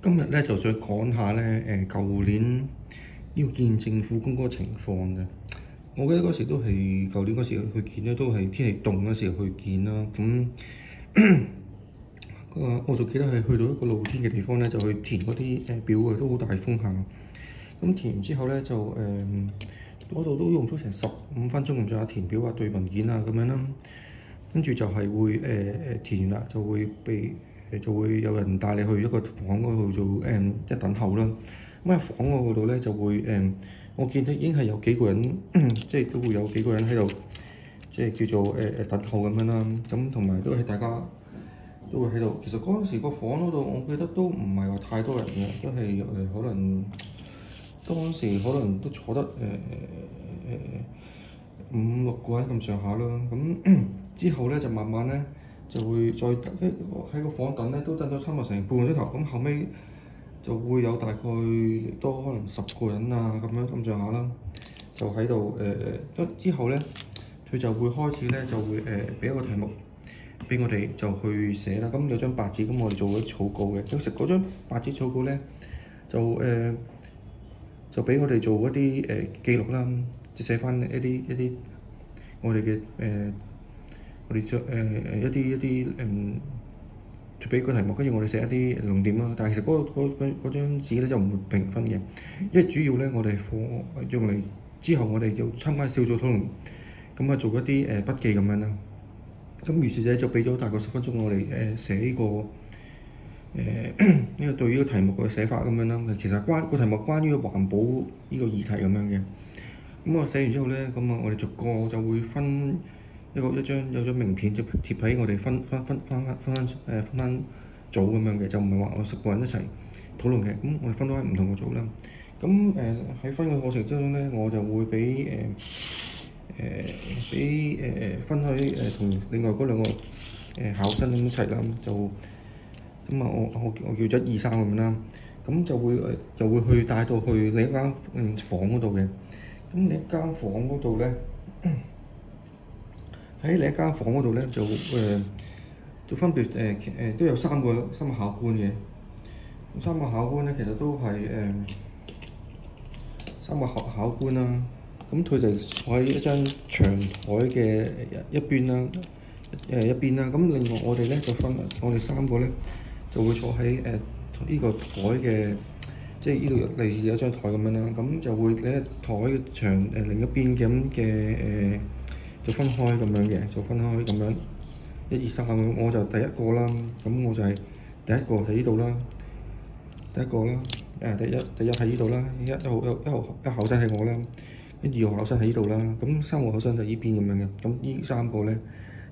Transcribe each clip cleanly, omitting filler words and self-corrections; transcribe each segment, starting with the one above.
今日咧就想講下咧舊年呢個見政府工嗰個情況嘅。我記得嗰時都係舊年嗰時去見咧，都係天氣凍嗰時候去見啦。我就記得係去到一個露天嘅地方咧，就去填嗰啲表嘅，都好大風下。咁填完之後咧，就嗰度都用咗成15分鐘咁上下填表啊、對文件啊咁樣啦。跟住就係會填完啦，就會有人帶你去一個房嗰度做一等候啦。咁喺房嗰度咧就會我見到已經係有幾個人，即係都會有幾個人喺度，即係叫做等候咁樣啦。咁同埋都係大家都會喺度。其實嗰陣時個房嗰度，我記得都唔係話太多人嘅，都係可能當時可能都坐得5、6個人咁上下啦。咁之後咧就慢慢咧就會再喺個房等咧，都等咗差唔多成半個鐘頭。咁後尾就會有大概多可能10個人啊咁上下啦，就喺度之後咧佢就會開始咧就會俾一個題目俾我哋就去寫啦。咁有張白紙，咁我哋做咗草稿嘅。咁實嗰張白紙草稿咧就俾我哋做一啲記錄啦，即係寫翻一啲我哋嘅我哋一啲俾個題目，跟住我哋寫一啲重點啦。但係其實嗰張紙咧就唔會評分嘅，因為主要咧我哋用嚟之後我哋就參加小組討論，咁啊做一啲筆記咁樣啦。咁於是者就俾咗大概10分鐘我哋寫呢個呢個對呢個題目嘅寫法咁樣啦。其實個題目關於環保呢個議題咁樣嘅。咁我寫完之後咧，咁我哋逐個就會分一張有咗名片，就貼喺我哋分組咁樣嘅，就唔係話我10個人一齊討論嘅。咁我哋分咗喺唔同嘅組啦。咁喺分嘅過程之中咧，我就會俾分開同另外嗰2個考生咁一齊啦。咁啊，我叫1、2、3咁樣啦。咁就會去帶到去另一間房嗰度嘅。咁另一間房嗰度咧，喺另一間房嗰度咧就分別都有3個考官嘅。3個考官咧其實都係3個考官啦。咁佢哋坐喺一張長台嘅一邊啦，咁另外我哋咧就分，我哋3個咧就會坐喺呢個台嘅，即係呢度例如有張台咁樣啦。咁就會喺台長另一邊嘅就分開咁樣嘅，就分開咁樣1、2、3咁。我就第一個啦，咁我就係第一個喺呢度啦，第一個啦，第一喺呢度啦，一號考生係我啦，跟2號考生喺呢度啦，咁3號考生就呢邊咁樣嘅。咁呢3個咧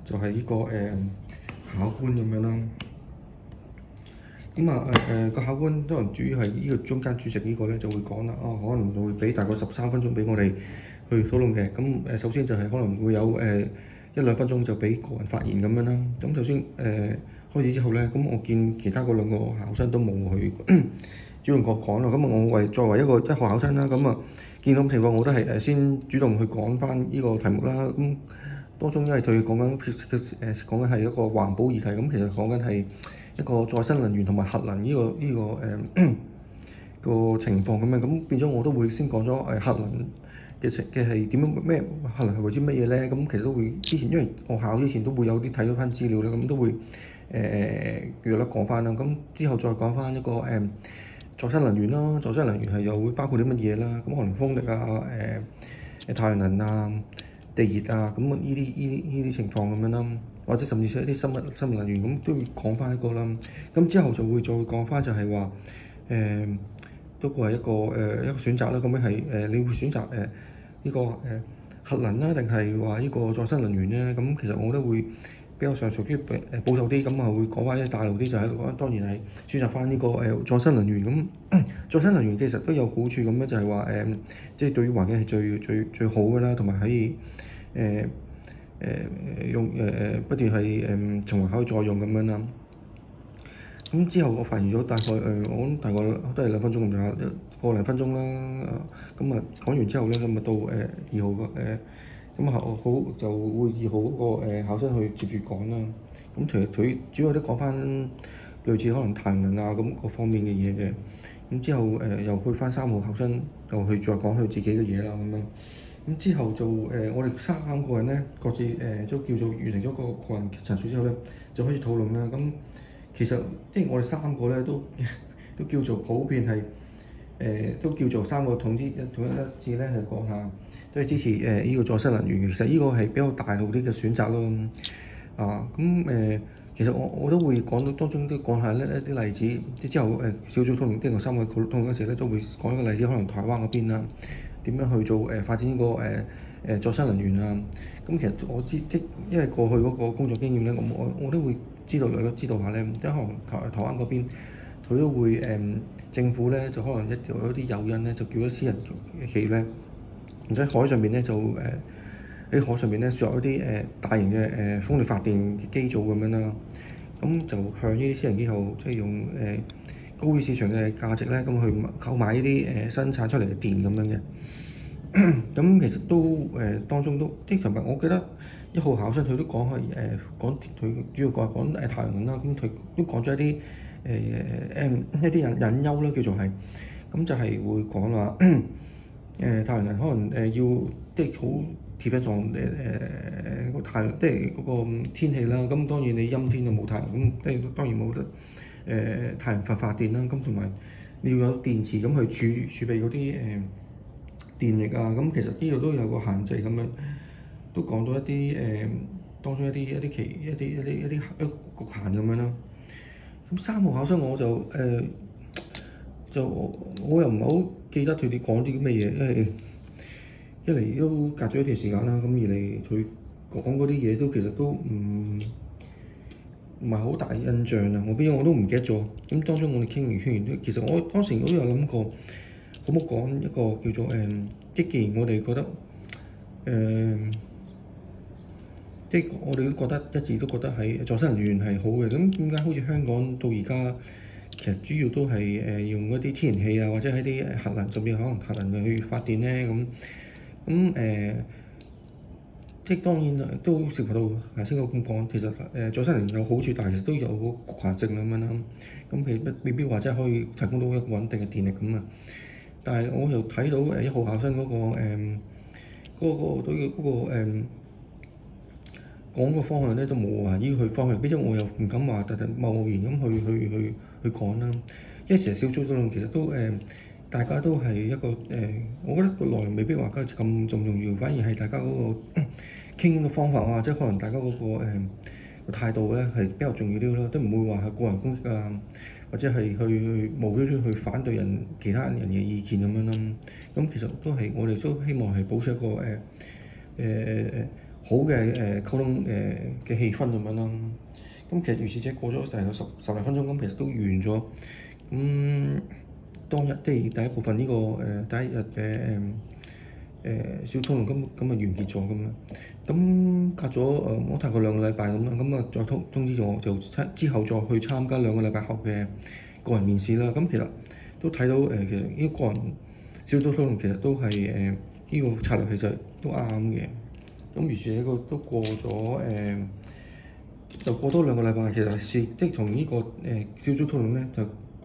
就係呢個考官咁樣啦。咁個考官當然主要係呢個中間主席呢個咧就會講啦。可能就會俾大概13分鐘俾我哋去討論嘅。咁首先就係可能會有1、2分鐘就俾個人發言咁樣啦。咁首先開始之後咧，咁我見其他嗰2個考生都冇去主動講啦。咁我作為一號考生啦，咁見到情況我都係先主動去講翻呢個題目啦。咁當中因為佢講緊係一個環保議題，咁其實講緊係一個再生能源同埋核能呢個情況咁樣。咁變咗我都會先講咗核能嘅係點樣，咩核能係為之乜嘢咧？咁其實都會之前因為我考之前都會有啲睇咗翻資料啦，咁都會約略講翻啦。咁之後再講翻一個再生能源啦。再生能源係又會包括啲乜嘢啦？咁可能風力啊、太陽能啊、地熱啊，咁呢啲情況咁樣啦，或者甚至係一啲生物能源，咁都會講翻一個啦。咁之後就會再講翻就係話都係一個選擇啦。咁樣係你會選擇呢個核能啦，定係話呢個再生能源咧？咁其實我都會比較上屬於保守啲，咁會講翻一啲大路啲，就係當然係選擇翻呢個再生能源。咁再生能源其實都有好處咁樣，就係話即係對於環境係最好嘅啦，同埋可以用不斷係循環可以再用咁樣啦。咁之後我發現咗大概我諗大概都係2分鐘咁上下，1個零分鐘啦。咁講完之後咧，咁到2號咁好就會2號嗰個考生去接住講啦。咁其實佢主要都講翻類似可能太陽能啊咁各方面嘅嘢嘅。咁之後又去翻3號考生，又去再講佢自己嘅嘢啦咁樣。咁之後就我哋3個人咧，各自都叫做完成咗個人陳述之後咧，就開始討論啦。咁其實即係我哋3個咧都叫做普遍係都叫做3個統一致咧，係講下都係支持呢個再生能源嘅。其實呢個係比較大路啲嘅選擇咯。其實我都會講到當中都講下一啲例子。之後小組討論經過3個討論嗰時咧，都會講一個例子，可能台灣嗰邊啦，點樣去做發展呢個再生能源啊。咁其實我知因為過去嗰個工作經驗咧，我都會知道下咧，即係可能台灣嗰邊佢都會政府咧就可能有一啲誘因咧，就叫咗私人企業咧，而喺海上面咧就喺海上面咧設立一啲大型嘅風力發電機組咁樣啦。咁就向呢啲私人機構即係用高於市場嘅價值咧，咁去購買呢啲生產出嚟嘅電咁樣嘅。咁其實都當中都即係琴日我記得1號考生佢都講係講佢主要講太陽能啦。咁佢都講咗一啲隱憂啦，叫做係咁就係會講話太陽能可能要即係好貼得撞個太陽，即係嗰個天氣啦。咁當然你陰天就冇太陽，咁即係當然冇得太陽發電啦。咁同埋你要有電池咁去儲備嗰啲電力啊。咁其實呢度都有個限制咁樣，都講到一啲當中一啲局限咁樣啦。咁3號考生我就我又唔係好記得佢哋講啲咩嘢，因為一嚟都隔咗一段時間啦，咁二嚟佢講嗰啲嘢都其實都唔係好大印象啊。我都唔記得咗。咁當中我哋傾完都，其實我當時我都有諗過，可唔可以講一個叫做既然我哋覺得即係我哋都覺得一致都覺得係再生能源係好嘅，咁點解好似香港到而家其實主要都係用一啲天然氣啊，或者喺啲核能，甚至可能核能去發電咧？即係當然都涉及到頭先我咁講，其實再生能源有好處，但係其實都有個局限性咁樣啦。咁其實未必話真係可以提供到一個穩定嘅電力咁啊。但係我又睇到1號考生嗰個講個方向咧，都冇話依個方向，畢竟我又唔敢話特貿然咁去講啦。因為成日小組討論其實都大家都係一個我覺得個內容未必話咁重要，反而係大家嗰個傾嘅方法啊，即係可能大家嗰個態度咧係比較重要啲咯，都唔會話係個人攻擊啊，或者係去無端端去反對其他人嘅意見咁樣啦。咁其實都係我哋都希望係保持一個好嘅溝通嘅氣氛咁樣啦。咁其實如是者過咗成個十零分鐘，咁其實都完咗。當日即係第一部分呢個第一日嘅小討論咁啊完結咗咁樣。咁隔咗我大概2個禮拜咁啦，咁啊再通知我就之後再去參加2個禮拜後嘅個人面試啦。咁其實都睇到其實呢個個人小組討論其實都係呢個策略其實都啱嘅。咁於是呢個都過咗就過多2個禮拜，其實即係同呢個小組討論咧就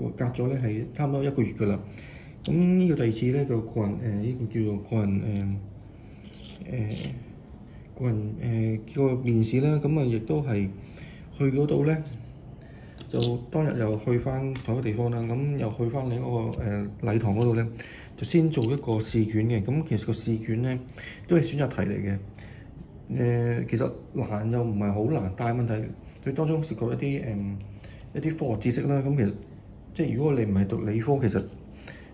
隔咗咧係差唔多1個月㗎啦。咁呢個第二次咧個個人呢個叫做個人叫面試啦。咁啊亦都係去嗰度咧，就當日又去翻同一個地方啦。咁又去翻另一個禮堂嗰度咧，就先做一個試卷嘅。咁其實個試卷咧都係選擇題嚟嘅。其實難又唔係好難，但係問題佢當中涉及一啲科學知識啦。咁其實即係如果你唔係讀理科，其實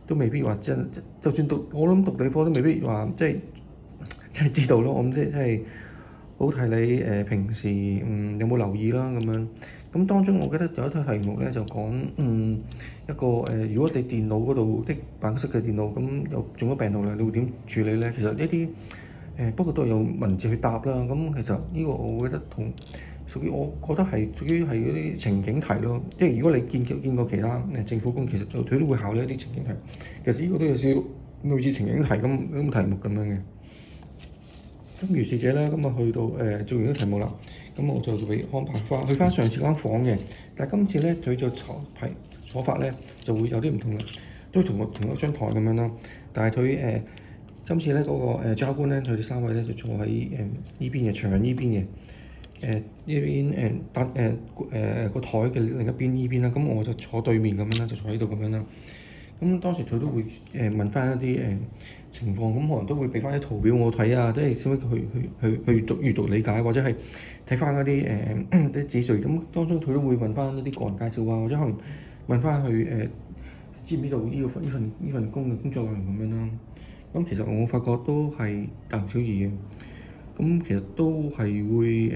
都未必話就算我諗讀理科都未必話即係知道咯。我諗即係好睇你平時有冇留意啦咁樣。咁當中我記得有一題題目咧就講一個如果你電腦嗰度的辦公室嘅電腦咁又中咗病毒啦，你會點處理咧？其實呢啲不過都係用文字去答啦。咁其實呢個我覺得屬於我覺得係屬於係嗰啲情景題咯。即係如果你見過其他政府工，其實佢都會考呢一啲情景題。其實呢個都有少少類似情景題咁題目咁樣嘅。咁如是者啦，咁啊去到做完啲題目啦，咁我就俾安排翻去翻上次間房嘅，但係今次咧佢就坐法咧就會有啲唔同嘅，都同一張台咁樣啦，但係佢今次咧嗰個揸官咧，佢哋三位咧就坐喺呢邊嘅牆呢邊嘅，呢邊個台嘅另一邊呢邊啦，咁我就坐對面咁樣啦，就坐喺度咁樣啦。咁當時佢都會問翻一啲情況，咁可能都會俾翻啲圖表我睇啊，即係先去閱讀理解，或者係睇翻嗰啲啲指數。咁當中佢都會問翻一啲個人介紹啊，或者可能問翻佢知唔知道呢份工嘅工作內容咁樣啦。咁其實我發覺都係大同小異嘅。咁其實都係會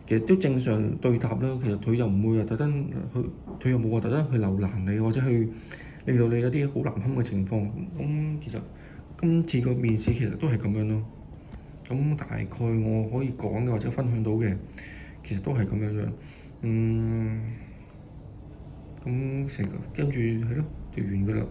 其實都正常對答啦。其實佢又唔會話特登佢又冇話特登去留難你，或者去令到你有啲好難堪嘅情況。咁其實今次個面試其實都係咁樣咯。咁大概我可以講嘅或者分享到嘅，其實都係咁樣樣。咁成個跟住係咯，就完㗎啦。